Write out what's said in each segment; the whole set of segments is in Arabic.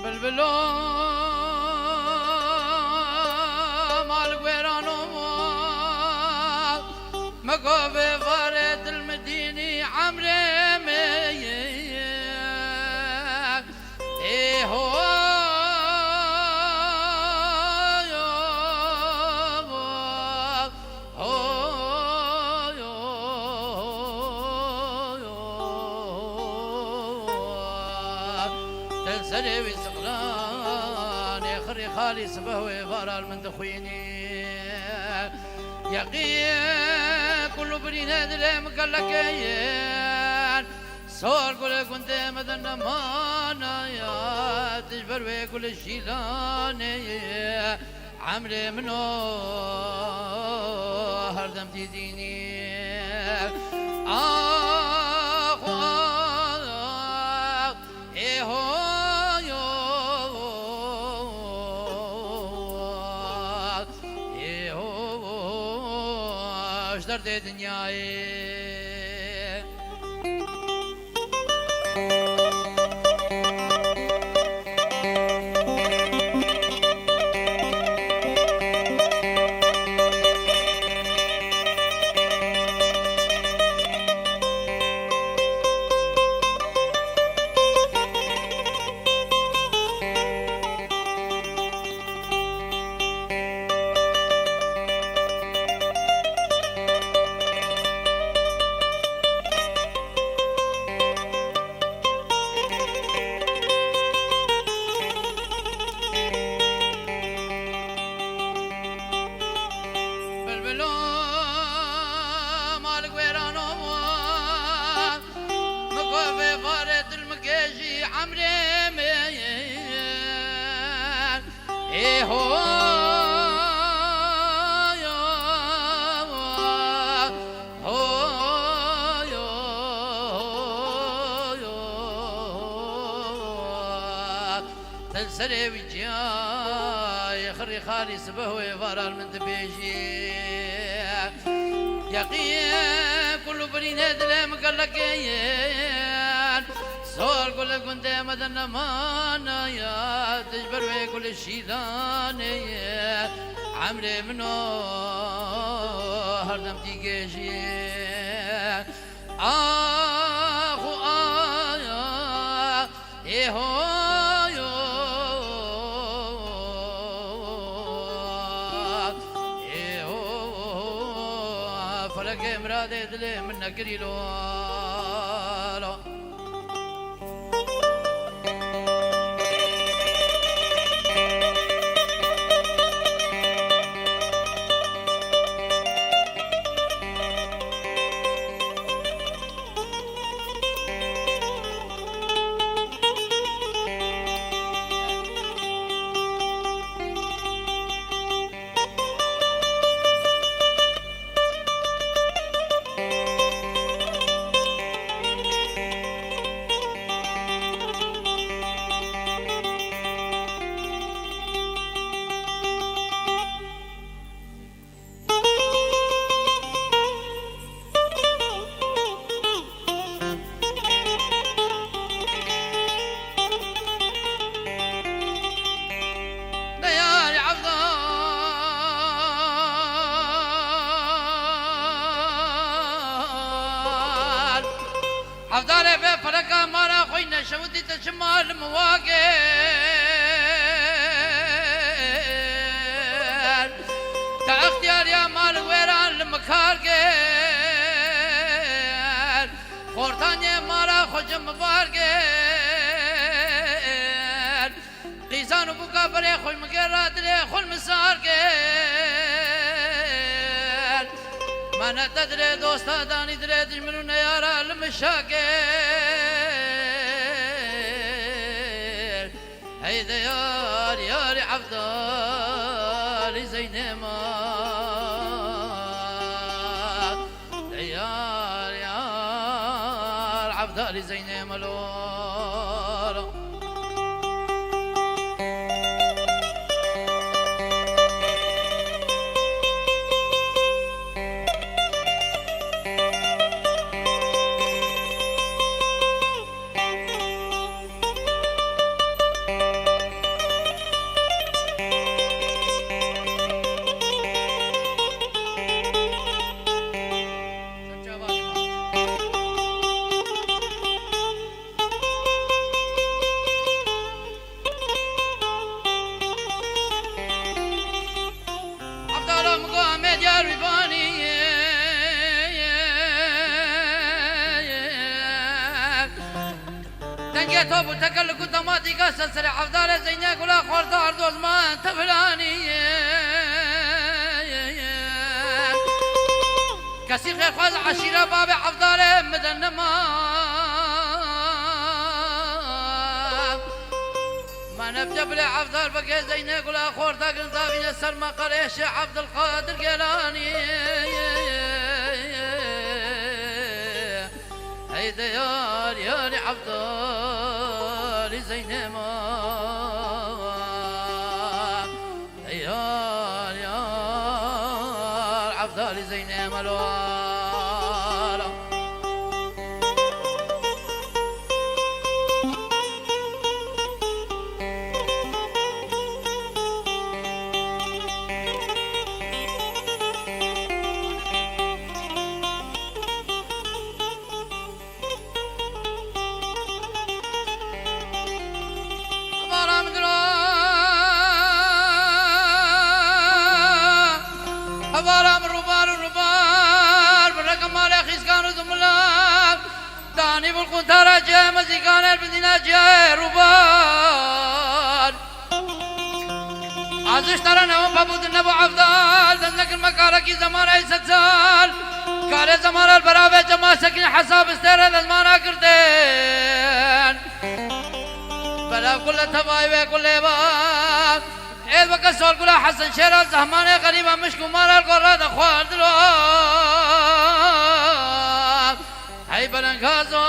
بلبلو مال قويرانو مقوفي فارد المديني عمري مي ايه هو تنسلي بسقلان يخري خالي سبهوي فارال من دخويني يقين كل برينا دلم كلكين صور كل كنت مدن مانا يا تجبر وكل شيلاني عمري منو هردم تديني درد دنیای ايه هو تنسلي وجاي خري خالي سبهوي فارال من دبيجي يقين كل برينا دلم قلقين صور كل كنت مدن مانا يا تجبر وكل شيلاني عمري منو هردم تيجي اخو آيا ايه هو فلك مرادي دلي من نقريلو عفدالي في فرقة مارا خوينا شودي تشمال مواقر تا اختيار يا مال ويران لمكارقر خورتاني مارا خوش مبارقر قيسانو بوكا بري خوش مقرات لي خول مسارقر ما نتدري دوستا داني دري دجمنو نيارا المشاكر هيدا ياري عفدالي زينما يار عفدالي زينما لورا توب وتكلك ودماتي قصة سريع عفدال زينك ولا خورتا عرض وزمان تفلاني كسي خير خواز عشيرة باب عفدال مدن ما نبجب لي عفدال بقى زينك ولا خورتا قنطا بين السر ما قريش عبد القادر قيلاني هيدا يا عبدالي زينما يا عبدالي زينما الوالا داني بالكون ترى جاء مزيكان البدينة جاء ربان عزش ترى نوم بابود النبو عفضال دنك المكارة كي زمان اي ستسال كاري زمان البرابة جمع سكين حساب استيرد زمانا كردين بلا كل تبايبه كل باب ايد وقت سول كل حسن شير الزهمان غريبا مشكو مالا القرى دخوار دلو هاي بلنغازو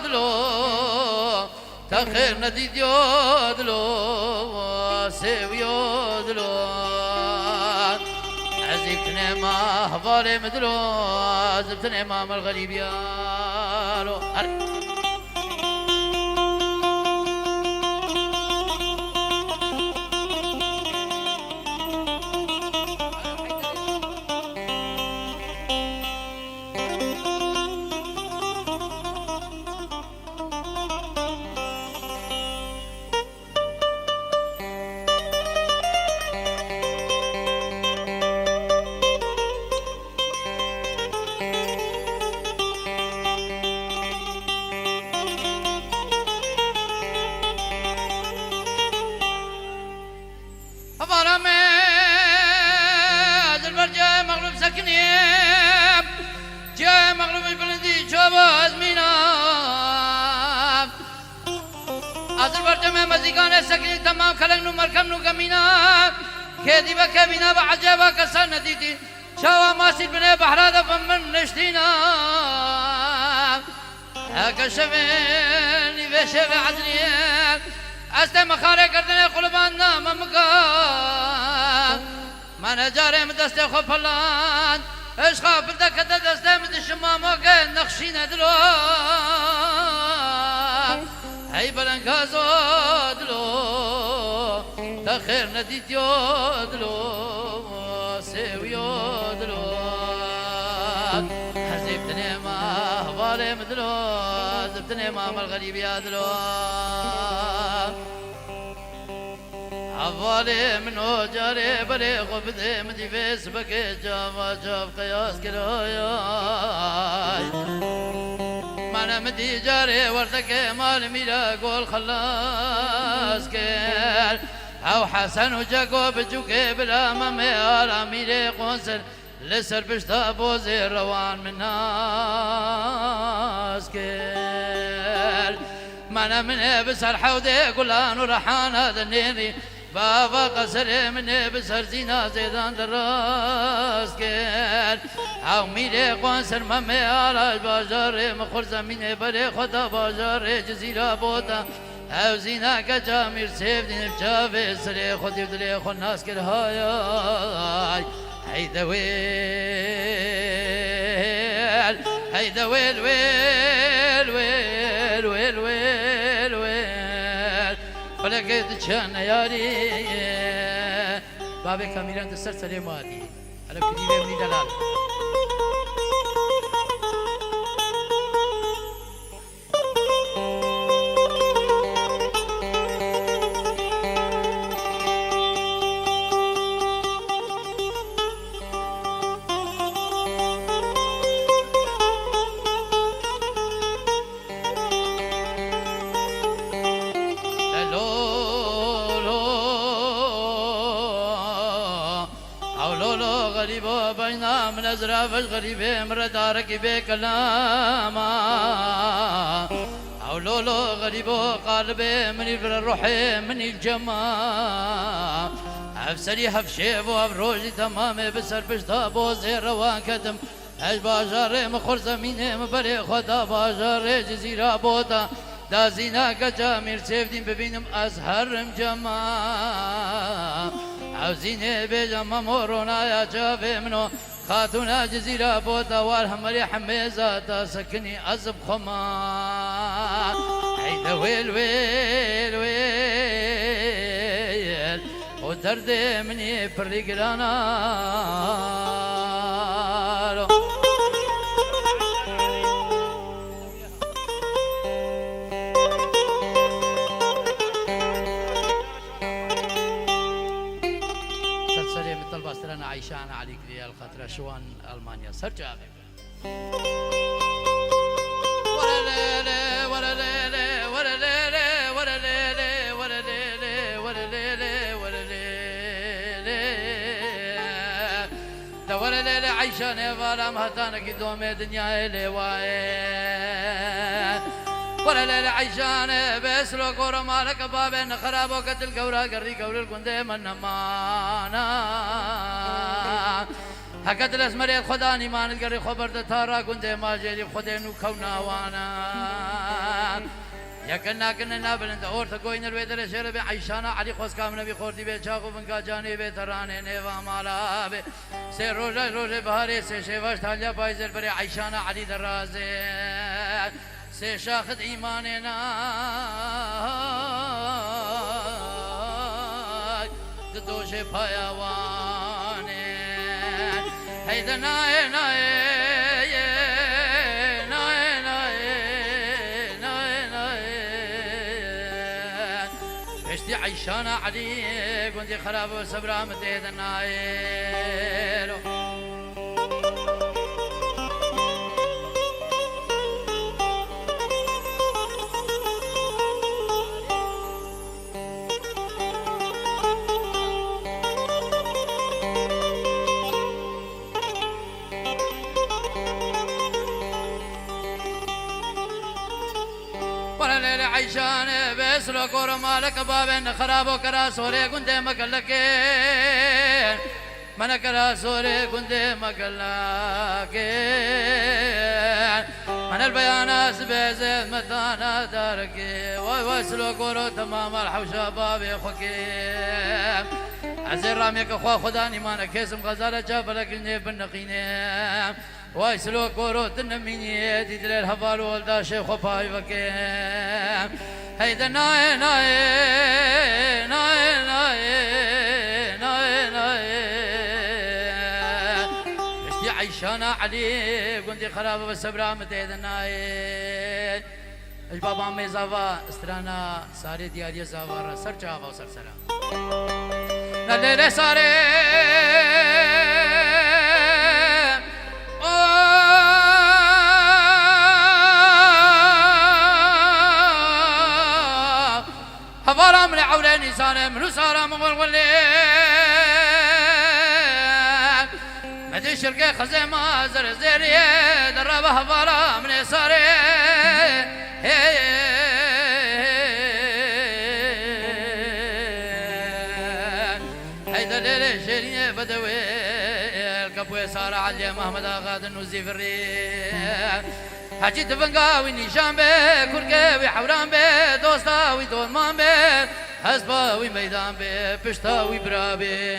دلو تخير نديد يو دلو سيو يو دلو عزيك نما هفالي مدلو زبت نما الغريب يالو جاء مغلوب البلدي شوبه أزمينا أزل برجمة مزيقان سكني تمام خلقنو مركمنو قمينا كيدي بكبينا بعجبا كسر نديتي شوا ماسي بني بحرادة فمن نشتينا هكا شفيني بشفي عدني أستي مخاري كردني قلبانا ممكا ما نجاري مدستي خفلان اش خاف بدك دستي مدشمامو كان نخشينا دلو هاي بلنكازو دلو تخير نديت يو دلو سيو يو دلو حزيبتني ما هبالي مدلو زبتني ما الغريب يا دلو عفالي منو جاري بري غفدي مدي فيس بكي جاما جاب قياس كراياي مانا مدي جاري وردك مال ميلا قول خلاص كير او حسن وجاكو بجوكي بلا مامي على ميلي قنصل لسر بشتا بوزي روان من ناس كير مانا من بسر حودي قلان ورحان هذا النيري بابا قصر مني بسر زينة زيدان دراس كير او ميلي قنصر مامي على باجار مخور زميني بري خدا باجار جزيرة بوتا او زينة كجامير سيف دين بجافي سري خدي بدلي خو الناس كر هاي هيدا ويل هيدا ويل ويل ويل ويل ويل ويل فلقيت كان ياري بابي كاميران دستر سري مادي على كريمه مني دلال غريبو بينا من أزرافش غريبة مردارك بكلاما أو لولو غريبو قلبي من الروح من الجمال أفسري هفشيب وأبروجي تمامي بسر بشتا بوزي روان كتم اش باجاره مخور زمینه مبری خدا باجاره جزیره بودا دازینا کجا میر سیفدیم ببینم از هرم جما عوزینه بیجم مرونا یا جاوه منو خاتونا جزیره بودا والهمری حمیزه تا سکنی عزب خما عید ویل ویل ویل و درد منی پردی گرانا أنا عايشان عليك في الخطرة شوان ألمانيا سرجع ورا ليلي ورا ليلي ورا ليلي ورا ليلي ورا ليلي ورا ليلي ورا ليلي ورا ليلي عايشان فالا مهتانك دومي دنيا إلي واي ورا ليلي عايشان بسلو كورا مالك بابين خرابو قتل كورا قري كورا الكندي من مانا هكذا الاسمريت خداني ما نتقري خبر تارا كندي ما جيري خدينو كونا وانا يا كنا نابل انت اور تكوين الويدر شرب عيشانا علي خوس كامنا بي خوردي بي چاقو بنكا جاني بي تراني نيوا مالا بي سي روجا بهاري سي شيواش تاليا بايزر بري عيشانا علي درازي سي شاخد ايماننا ددوشي بايواني هيدا ناي ناي ناي ناي ناي ناي اشتي عيشانا علي كنتي خراب وصبرا متيد ناي عيشان بسلو كور مالك بابن خرابو كرا سوري كنت مكلكين من كرا سوري كنت مكلكين من البيانات بزيد متانا داركي وسلو كورو تمام الحوشة بابي خكيم عزير راميك اخوا خداني مانا كيسم غزالة جابلك النيب النقينيم ويسلو كورو تنميني تدري الهبال والدا شيخ وفاي وكيم هيدا ناي ناي ناي ناي ناي ناي اشتي عيشانا علي كنتي خرابة بالسبرا متيد ناي اش بابا مي زافا استرانا ساري ديالي زافا سر جافا وسر سلام نليلي ساري هفارا من عولاني سارة منو سارة مغلولين مدي شركة خزيمة زرزيرية دربة هفارا من سارة هيدا ليلة شيرية بدوي الكبوي سارة علي محمد آغاد النوزي في الريح حجي تفنقاوي نيشان بي كركاوي حوران بي دوستاوي دولمان بي حسباوي ميدان بي بشتاوي برابي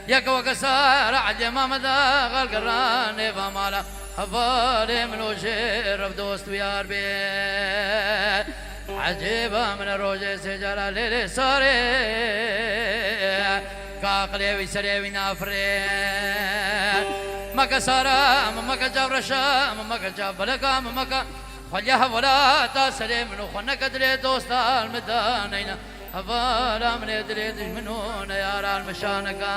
ياك وكسار علي محمد آغال قراني فمالا هفالي منو شرف دوست ويار بي عجيبة من الروجة سجارة ليلي ساري كاقلي ويسري نافرين مكا سارا مكا جاب رشا مكا جاب بلقا مكا خليها ولا تاسري منو خنك دري دوستا المدانينا هفالا من دري منون يارا المشانكا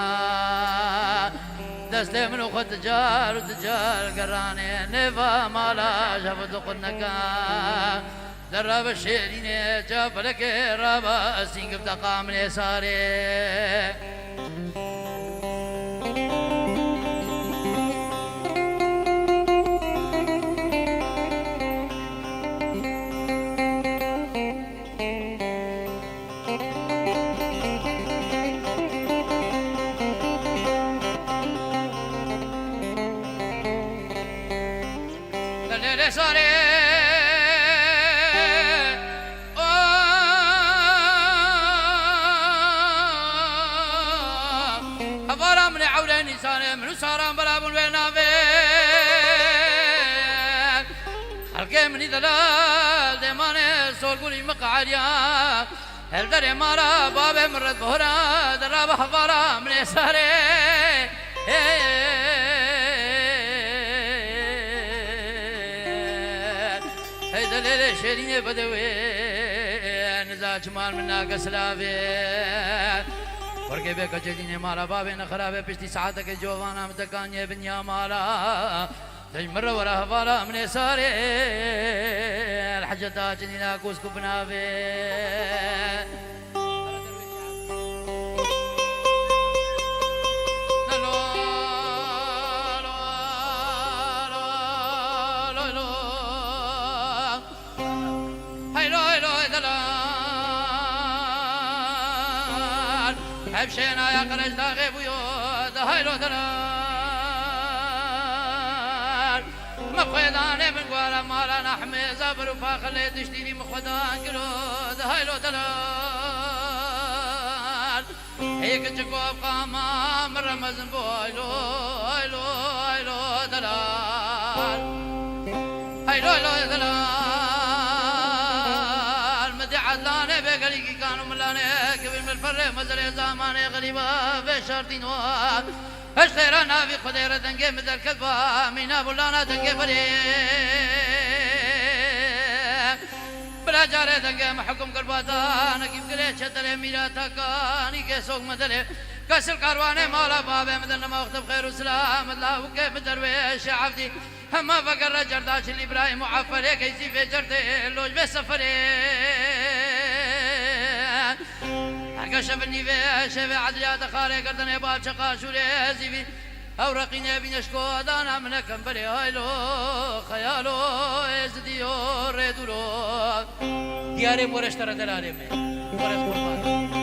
دستي منو خد تجار وتجار قراني نيفا مالا شافت قنكا درب الشيرين جاب لك رابا سينك بتقام لي ساري ساري هفارا من عولين ساري من سارا براب البنافين خلقي مني دلال ديماني سول قولي مقعديا هل دري مارا بابي مرد بهرا درابة هفارا من ساري هيدا ليلة شيرين بدوي نزاج مال منا قسلافي ورقي بك جديني مالا بابي نخرابي بشتي ساعتك جوانا متكاني بنيا مالا تجمر ورا هفالا من ساري الحجة جنينا كوسكو بنافي حبشينا يا قرش داغي بيوت هايلو دلال مخيداني من قوالا مالا نحمي زبر وفاخلي تشتيني مخدان قلود هايلو دلال هيك تجكوب قاما من رمزن بويلو هايلو هايلو دلال هايلو هايلو دلال مدي عدلاني بقليقي كانوا ملاني الفر مزري زماني غريبة في شرطين واد اشتيرنا في خديرة دنقي مثل كذبة مينا بولانا دنقي فريق بلا جاري دنقي محكم قرباتا نكيب قلي شتري ميراتا كاني كيسوق مدري كسر كارواني مالا بابي مدرنا ما اختب خير وسلام الله وكيف مدرويش عبدي هما فقر رجل داش الإبراهيم وعفري كيسي في جرتي اللوج بسفري كشفني في شفي عدليات خالي قردني بالشقا شولي زيفي أورقيني بنشكو دانا من كمبري هايلو خيالو ازديو ريدولو دياري مورش ترى دلالي مورش قربان